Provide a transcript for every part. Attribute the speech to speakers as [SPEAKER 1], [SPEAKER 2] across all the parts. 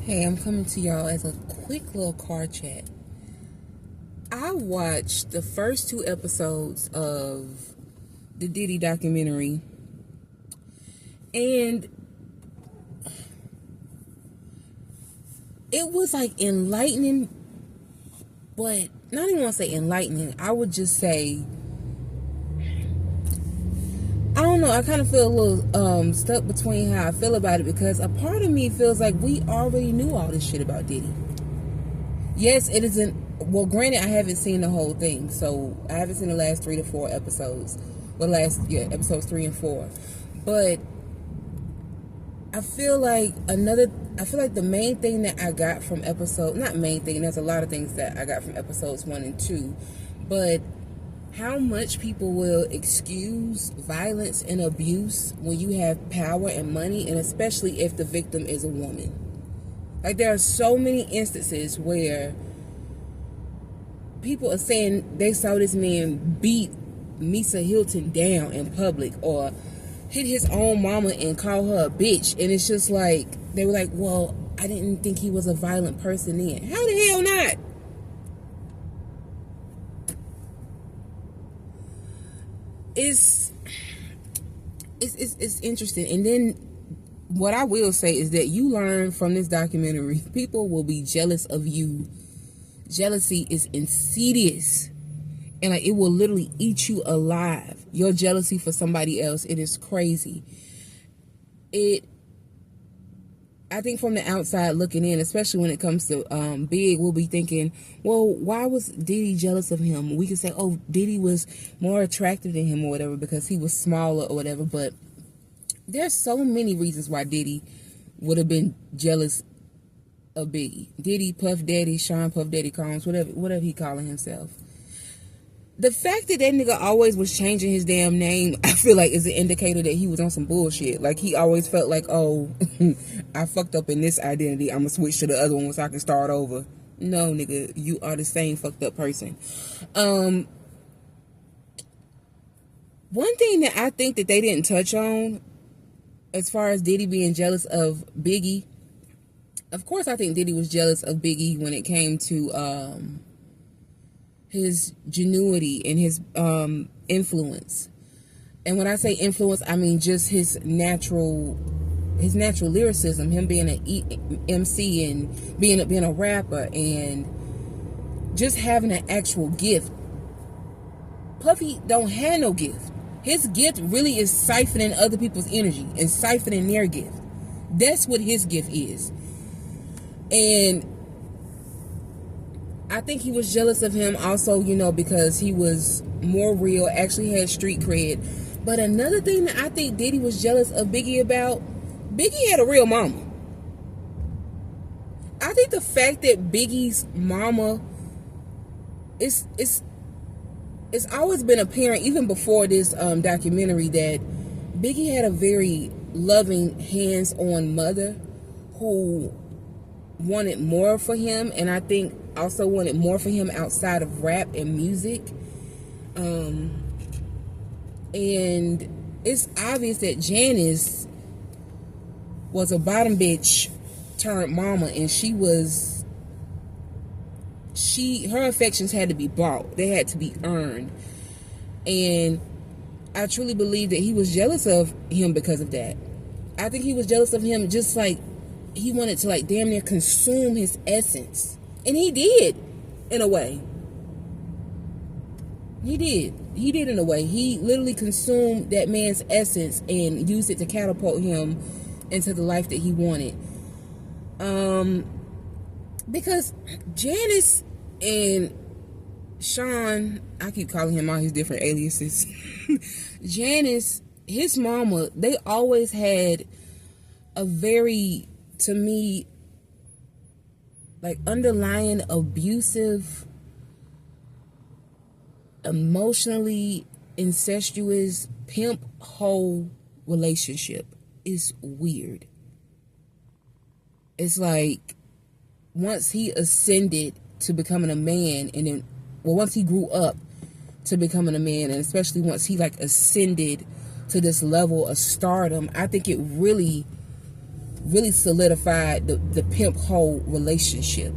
[SPEAKER 1] Hey, I'm coming to y'all as a quick little car chat. I watched the first 2 episodes of the Diddy documentary, and it was like enlightening, but not even want to say enlightening. I would just say, I don't know, I kind of feel a little stuck between how I feel about it, because a part of me feels like we already knew all this shit about Diddy. Yes, it isn't. Well, granted, I haven't seen the whole thing, so I haven't seen the last 3 to 4 episodes. Well, episodes 3 and 4. But I feel like the main thing that I got from not main thing, there's a lot of things that I got from episodes 1 and 2, but how much people will excuse violence and abuse when you have power and money, and especially if the victim is a woman. Like, there are so many instances where people are saying they saw this man beat Misa Hilton down in public, or hit his own mama and call her a bitch. And it's just like, they were like, well, I didn't think he was a violent person then. How the hell not? It's interesting. And then what I will say is that you learn from this documentary, people will be jealous of you. Jealousy is insidious, and like, it will literally eat you alive. Your jealousy for somebody else, it is crazy. I think from the outside looking in, especially when it comes to Big, we'll be thinking, well, why was Diddy jealous of him? We could say, oh, Diddy was more attractive than him or whatever because he was smaller or whatever. But there's so many reasons why Diddy would have been jealous of Biggie. Diddy, Puff Daddy, Sean Puff Daddy Combs, whatever he calling himself. The fact that nigga always was changing his damn name, I feel like is an indicator that he was on some bullshit. Like, he always felt like, oh, I fucked up in this identity, I'm gonna switch to the other one so I can start over. No, nigga, you are the same fucked up person. One thing that I think that they didn't touch on, as far as Diddy being jealous of Biggie, of course I think Diddy was jealous of Biggie when it came to his genuity and his influence. And when I say influence, I mean just his natural lyricism, him being an MC and being a rapper and just having an actual gift. Puffy don't have no gift. His gift really is siphoning other people's energy and siphoning their gift. That's what his gift is. And I think he was jealous of him also, because he was more real, actually had street cred. But another thing that I think Diddy was jealous of Biggie about, Biggie had a real mama. I think the fact that Biggie's mama, it's always been apparent, even before this documentary, that Biggie had a very loving, hands-on mother who wanted more for him, and I think also wanted more for him outside of rap and music. And it's obvious that Janice was a bottom bitch turned mama, and her affections had to be bought. They had to be earned. And I truly believe that he was jealous of him because of that. I think he was jealous of him just like he wanted to, like, damn near consume his essence. And he did, in a way. He did in a way. He literally consumed that man's essence and used it to catapult him into the life that he wanted. Because Janice and Sean, I keep calling him all his different aliases. Janice, his mama, they always had a very, to me, like, underlying abusive, emotionally incestuous, pimp hoe relationship. Is weird. It's like, once he ascended to becoming a man, and then, once he grew up to becoming a man, and especially once he, like, ascended to this level of stardom, I think it really really solidified the pimp whole relationship.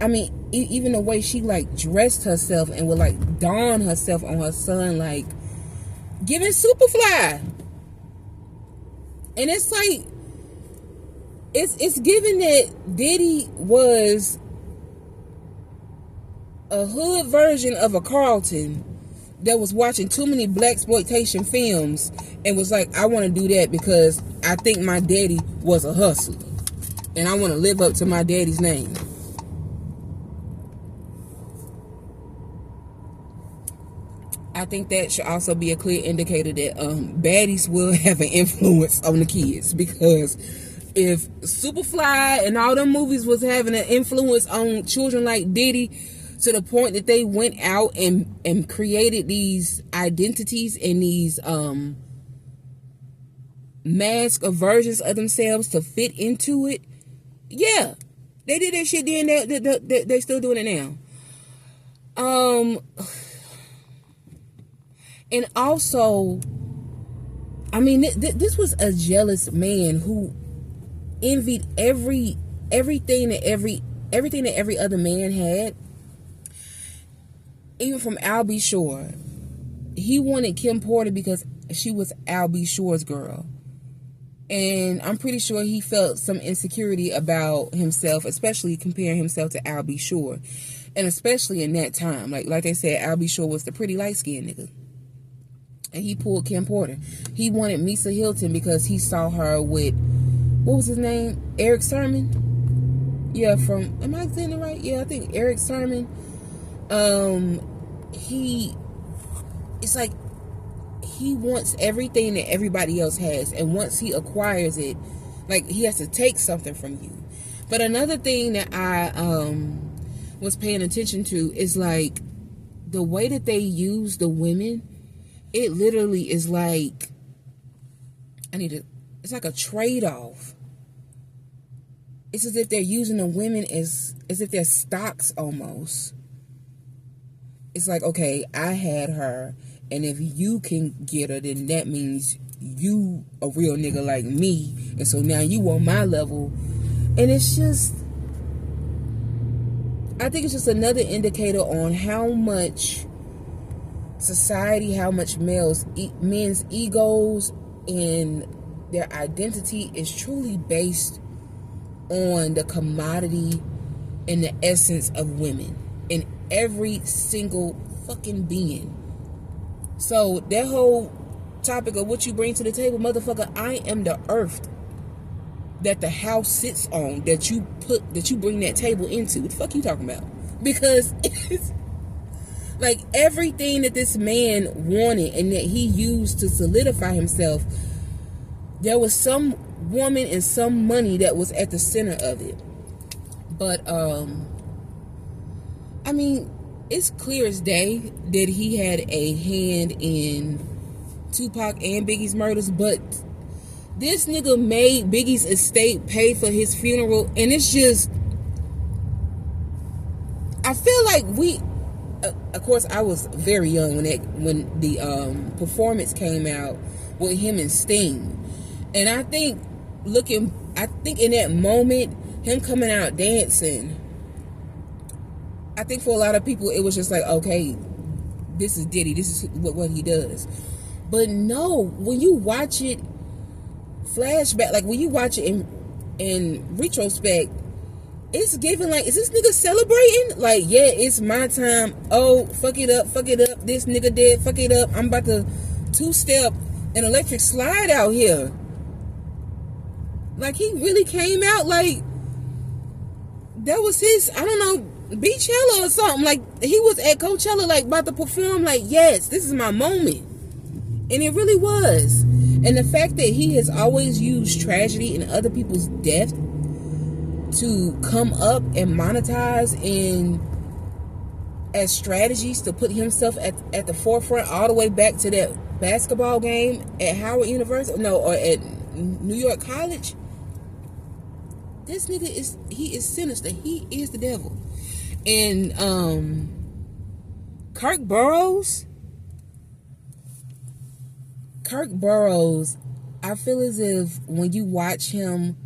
[SPEAKER 1] I mean, even the way she like dressed herself and would like don herself on her son, like giving Superfly. And it's like, it's given that Diddy was a hood version of a Carlton that was watching too many blaxploitation films and was like, I want to do that because I think my daddy was a hustler and I want to live up to my daddy's name. I think that should also be a clear indicator that baddies will have an influence on the kids, because if Superfly and all them movies was having an influence on children like Diddy to the point that they went out and created these identities and these mask of versions of themselves to fit into it, yeah, they did that shit then. They're still doing it now. And also, I mean, this was a jealous man who envied everything that every other man had. Even from Al B. Shore, he wanted Kim Porter because she was Al B. Shore's girl, and I'm pretty sure he felt some insecurity about himself, especially comparing himself to Al B. Shore, and especially in that time, like they said, Al B. Shore was the pretty light skinned nigga. And he pulled Kim Porter. He wanted Misa Hilton because he saw her with, what was his name? Eric Sermon? Yeah, from, am I saying it right? Yeah, I think Eric Sermon. It's like he wants everything that everybody else has. And once he acquires it, like he has to take something from you. But another thing that I was paying attention to is like the way that they use the women. It literally is like, it's like a trade-off. It's as if they're using the women as if they're stocks almost. It's like, okay, I had her, and if you can get her, then that means you a real nigga like me, and so now you on my level. And it's just, I think it's just another indicator on how much society, how much men's egos and their identity is truly based on the commodity and the essence of women in every single fucking being. So that whole topic of what you bring to the table, motherfucker, I am the earth that the house sits on, that you bring that table into. What the fuck you talking about? Because it's like everything that this man wanted and that he used to solidify himself, there was some woman and some money that was at the center of it. But I mean, it's clear as day that he had a hand in Tupac and Biggie's murders, but this nigga made Biggie's estate pay for his funeral, and it's just, I feel like of course, I was very young when the performance came out with him and Sting, and I think in that moment, him coming out dancing, I think for a lot of people it was just like, okay, this is Diddy, this is what he does. But no, when you watch it flashback, like when you watch it in retrospect, it's giving like, is this nigga celebrating? Like, yeah, it's my time. Oh, fuck it up. This nigga dead, fuck it up. I'm about to two-step an electric slide out here. Like, he really came out like that was his, I don't know, Beachella or something. Like, he was at Coachella, like, about to perform, like, yes, this is my moment. And it really was. And the fact that he has always used tragedy and other people's death to come up and monetize as strategies to put himself at the forefront, all the way back to that basketball game at Howard University, or at New York College. This nigga is sinister. He is the devil. And Kirk Burrows, I feel as if when you watch him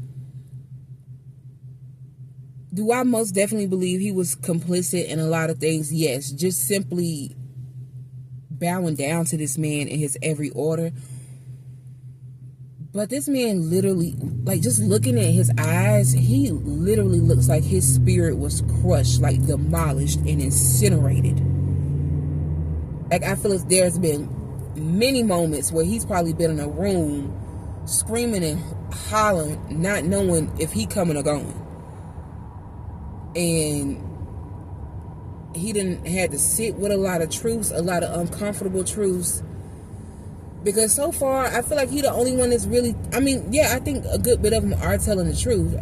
[SPEAKER 1] Do I most definitely believe he was complicit in a lot of things? Yes. Just simply bowing down to this man in his every order. But this man literally, like, just looking at his eyes, he literally looks like his spirit was crushed, like demolished and incinerated. Like, I feel as there's been many moments where he's probably been in a room screaming and hollering, not knowing if he coming or going. And he didn't had to sit with a lot of truths, a lot of uncomfortable truths. Because so far, I feel like he the only one that's really, I mean, yeah, I think a good bit of them are telling the truth.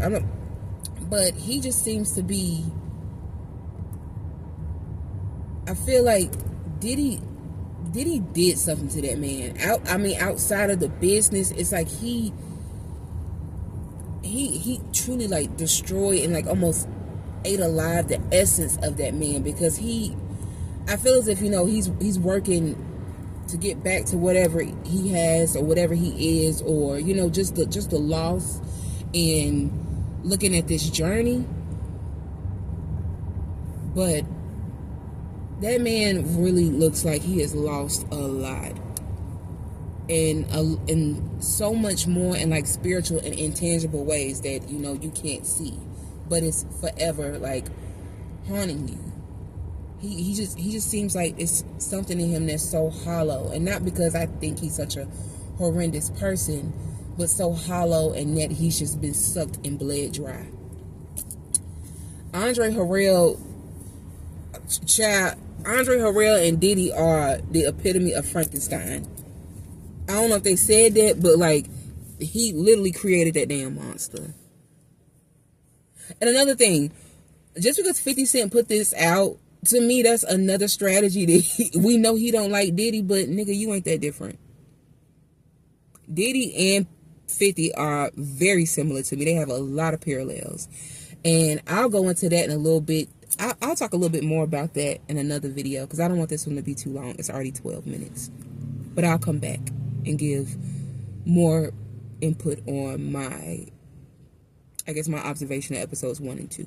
[SPEAKER 1] But he just seems to be, I feel like Diddy did something to that man. Outside of the business, it's like he truly like destroyed and like almost ate alive the essence of that man, because I feel as if, you know, he's working to get back to whatever he has or whatever he is, or, you know, just the loss, and looking at this journey. But that man really looks like he has lost a lot, and so much more in like spiritual and intangible ways that, you know, you can't see, but it's forever like haunting you. He just seems like it's something in him that's so hollow, and not because I think he's such a horrendous person, but so hollow, and that he's just been sucked and bled dry. Andre Harrell and Diddy are the epitome of Frankenstein. I don't know if they said that, but like, he literally created that damn monster. And another thing, just because 50 Cent put this out, to me, that's another strategy that we know he don't like Diddy, but nigga, you ain't that different. Diddy and 50 are very similar to me. They have a lot of parallels. And I'll go into that in a little bit. I'll talk a little bit more about that in another video, because I don't want this one to be too long. It's already 12 minutes. But I'll come back and give more input on my observation of episodes 1 and 2.